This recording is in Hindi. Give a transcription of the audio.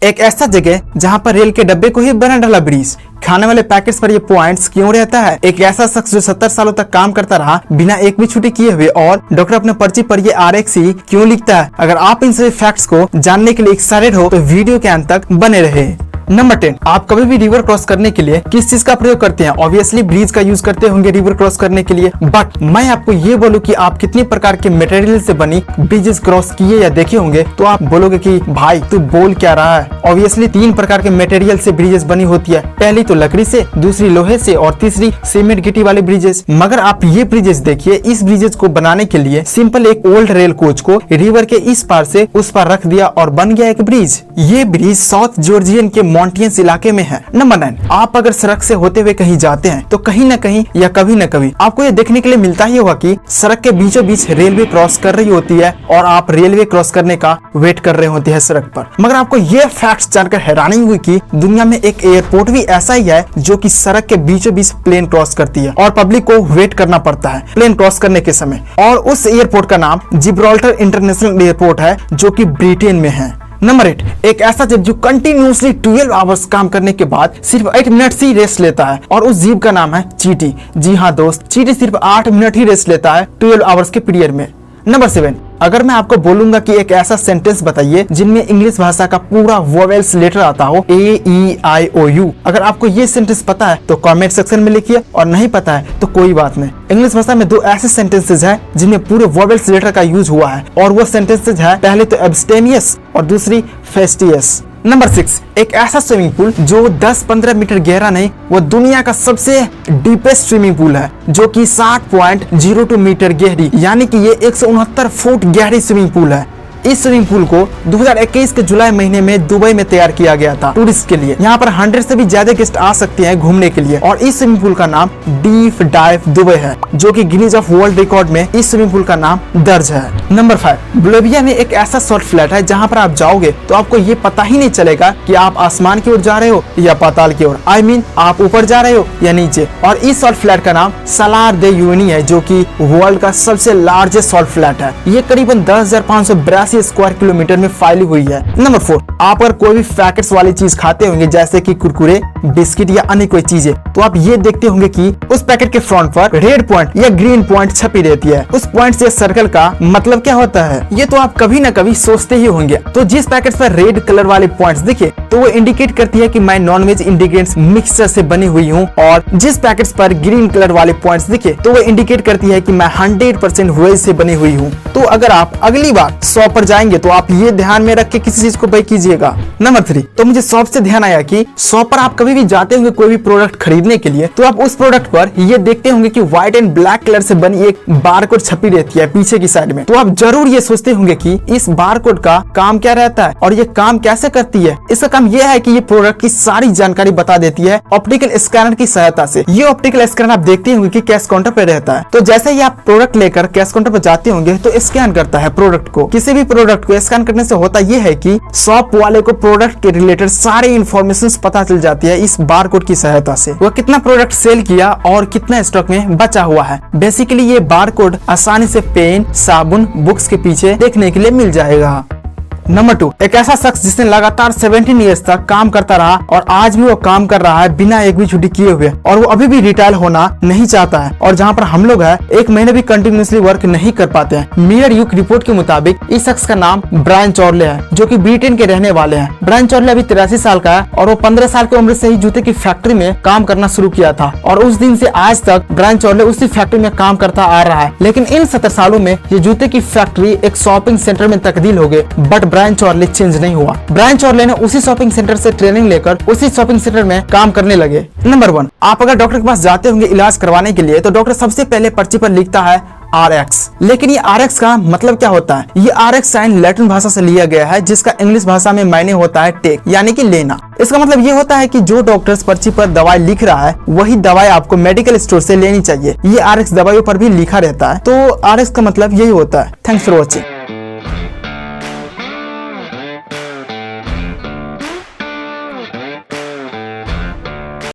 एक ऐसा जगह जहां पर रेल के डब्बे को ही बना डाला ब्रिज। खाने वाले पैकेट्स पर ये पॉइंट्स क्यों रहता है? एक ऐसा शख्स जो 70 सालों तक काम करता रहा बिना एक भी छुट्टी किए हुए, और डॉक्टर अपने पर्ची पर ये RX क्यों लिखता है? अगर आप इन सभी फैक्ट्स को जानने के लिए एक्साइटेड हो तो वीडियो के अंत तक बने रहे। नंबर 10, आप कभी भी रिवर क्रॉस करने के लिए किस चीज का प्रयोग करते हैं? ऑब्वियसली ब्रिज का यूज करते होंगे रिवर क्रॉस करने के लिए, बट मैं आपको ये बोलूं कि आप कितने प्रकार के मटेरियल से बनी ब्रिजेस क्रॉस किए या देखे होंगे तो आप बोलोगे कि भाई तू बोल क्या रहा है। ऑब्वियसली 3 प्रकार के मटेरियल से ब्रिजेस बनी होती है। पहली तो लकड़ी से, दूसरी लोहे से और तीसरी सीमेंट गिट्टी वाले ब्रिजेस। मगर आप ये ब्रिजेस देखिए, इस ब्रिजेस को बनाने के लिए सिंपल एक ओल्ड रेल कोच को रिवर के इस पार से उस पार रख दिया और बन गया एक ब्रिज। ये ब्रिज साउथ जॉर्जियन के मॉन्टियंस इलाके में है। नंबर 9, आप अगर सड़क से होते हुए कहीं जाते हैं तो कहीं न कहीं या कभी न कभी आपको ये देखने के लिए मिलता ही होगा कि सड़क के बीचों बीच रेलवे क्रॉस कर रही होती है और आप रेलवे क्रॉस करने का वेट कर रहे होते हैं सड़क पर। मगर आपको ये फैक्ट्स जानकर हैरानी हुई कि दुनिया में एक एयरपोर्ट भी ऐसा ही है जो कि सड़क के बीचों बीच प्लेन क्रॉस करती है और पब्लिक को वेट करना पड़ता है प्लेन क्रॉस करने के समय। और उस एयरपोर्ट का नाम जिब्राल्टर इंटरनेशनल एयरपोर्ट है जो कि ब्रिटेन में है। नंबर 8, एक ऐसा जीव जो कंटिन्यूसली 12 आवर्स काम करने के बाद सिर्फ 8 मिनट ही रेस्ट लेता है और उस जीव का नाम है चींटी। जी हाँ दोस्त, चींटी सिर्फ 8 मिनट ही रेस्ट लेता है 12 आवर्स के पीरियड में। नंबर 7, अगर मैं आपको बोलूंगा कि एक ऐसा सेंटेंस बताइए जिनमें इंग्लिश भाषा का पूरा वोवेल्स लेटर आता हो AEIOU, अगर आपको ये सेंटेंस पता है तो कमेंट सेक्शन में लिखिए और नहीं पता है तो कोई बात नहीं। इंग्लिश भाषा में 2 ऐसे सेंटेंसेस हैं जिनमें पूरे वोवेल्स लेटर का यूज हुआ है और वो सेंटेंसेस है, पहले तो एब्स्टेमियस और दूसरी फेस्टियस। नंबर 6, एक ऐसा स्विमिंग पूल जो 10-15 मीटर गहरा नहीं, वो दुनिया का सबसे डीपेस्ट स्विमिंग पूल है जो कि 60.02 मीटर गहरी, यानी कि ये 169 फुट गहरी स्विमिंग पूल है। इस स्विमिंग पूल को 2021 के जुलाई महीने में दुबई में तैयार किया गया था टूरिस्ट के लिए। यहाँ पर 100 से भी ज्यादा गेस्ट आ सकते हैं घूमने के लिए और इस स्विमिंग पूल का नाम डीप डाइव दुबई है जो कि गिनीज ऑफ वर्ल्ड रिकॉर्ड में इस स्विमिंग पूल का नाम दर्ज है। नंबर 5, बोलिविया में एक ऐसा सॉल्ट फ्लैट है जहाँ पर आप जाओगे तो आपको ये पता ही नहीं चलेगा कि आप आसमान की ओर जा रहे हो या पाताल की ओर। आई मीन आप ऊपर जा रहे हो या नीचे। और इस सॉल्ट फ्लैट का नाम सलार दे यूनी है जो कि वर्ल्ड का सबसे लार्जेस्ट सॉल्ट फ्लैट है। ये करीबन 10,582 स्क्वायर किलोमीटर में फैली हुई है। नंबर 4, आप अगर कोई भी पैकेट्स वाली चीज खाते होंगे जैसे कि कुरकुरे, बिस्किट या अन्य कोई चीजें, तो आप ये देखते होंगे कि उस पैकेट के फ्रंट पर रेड पॉइंट या ग्रीन पॉइंट छपी रहती है। उस पॉइंट से सर्कल का मतलब क्या होता है ये तो आप कभी न कभी सोचते ही होंगे। तो जिस पैकेट पर रेड कलर वाले पॉइंट्स दिखे तो वो इंडिकेट करती है कि मैं नॉनवेज इंग्रेडिएंट्स मिक्सचर से बनी हुई हूँ, और जिस पैकेट्स पर ग्रीन कलर वाले पॉइंट्स दिखे तो वो इंडिकेट करती है कि मैं 100% वेज से बनी हुई हूँ। तो अगर आप अगली बार शॉप पर जाएंगे तो आप ये ध्यान में रख के किसी चीज को बाय कीजिएगा। नंबर 3, तो मुझे शॉप से ध्यान आया कि शॉप पर आप कभी भी जाते होंगे कोई भी प्रोडक्ट खरीदने के लिए तो आप उस प्रोडक्ट पर ये देखते होंगे कि व्हाइट एंड ब्लैक कलर से बनी एक बारकोड छपी रहती है पीछे की साइड में। तो आप जरूर ये सोचते होंगे कि इस बारकोड का काम क्या रहता है और ये काम कैसे करती है। इसका काम यह है कि ये प्रोडक्ट की सारी जानकारी बता देती है ऑप्टिकल स्कैनर की सहायता से। ये ऑप्टिकल स्कैनर आप देखते होंगे कि कैश काउंटर पे रहता है। तो जैसे ही आप प्रोडक्ट लेकर कैश काउंटर पर जाते होंगे तो स्कैन करता है प्रोडक्ट को। किसी भी प्रोडक्ट को स्कैन करने से होता यह है कि शॉप वाले को प्रोडक्ट के रिलेटेड सारी इंफॉर्मेशन पता चल जाती है इस बारकोड की सहायता से। वह कितना प्रोडक्ट सेल किया और कितना स्टॉक में बचा हुआ है। बेसिकली ये बारकोड आसानी से पेन, साबुन, बुक्स के पीछे देखने के लिए मिल जाएगा। नंबर 2, एक ऐसा शख्स जिसने लगातार 17 इयर्स तक काम करता रहा और आज भी वो काम कर रहा है बिना एक भी छुट्टी किए हुए, और वो अभी भी रिटायर होना नहीं चाहता है। और जहाँ पर हम लोग हैं 1 महीने भी कंटिन्यूसली वर्क नहीं कर पाते हैं। मिरर यूक रिपोर्ट के मुताबिक इस शख्स का नाम ब्रायन चॉर्ले है जो कि ब्रिटेन के रहने वाले हैं। ब्रायन चॉर्ले अभी 83 साल का है और वो 15 साल की उम्र से ही जूते की फैक्ट्री में काम करना शुरू किया था और उस दिन से आज तक ब्रायन चॉर्ले उसी फैक्ट्री में काम करता आ रहा है। लेकिन इन 70 सालों में ये जूते की फैक्ट्री एक शॉपिंग सेंटर में तब्दील हो गई, बट ब्रायन चॉर्ले चेंज नहीं हुआ। ब्रायन चॉर्ले ने उसी शॉपिंग सेंटर से ट्रेनिंग लेकर उसी शॉपिंग सेंटर में काम करने लगे। नंबर 1, आप अगर डॉक्टर के पास जाते होंगे इलाज करवाने के लिए तो डॉक्टर सबसे पहले पर्ची पर लिखता है RX। लेकिन ये RX का मतलब क्या होता है? ये RX साइन लैटिन भाषा से लिया गया है जिसका इंग्लिश भाषा में मायने होता है टेक, यानी कि लेना। इसका मतलब ये होता है कि जो डॉक्टर्स पर्ची पर दवाई लिख रहा है वही दवाई आपको मेडिकल स्टोर से लेनी चाहिए। ये RX दवाइयों पर भी लिखा रहता है। तो RX का मतलब यही होता है। Thanks for watching.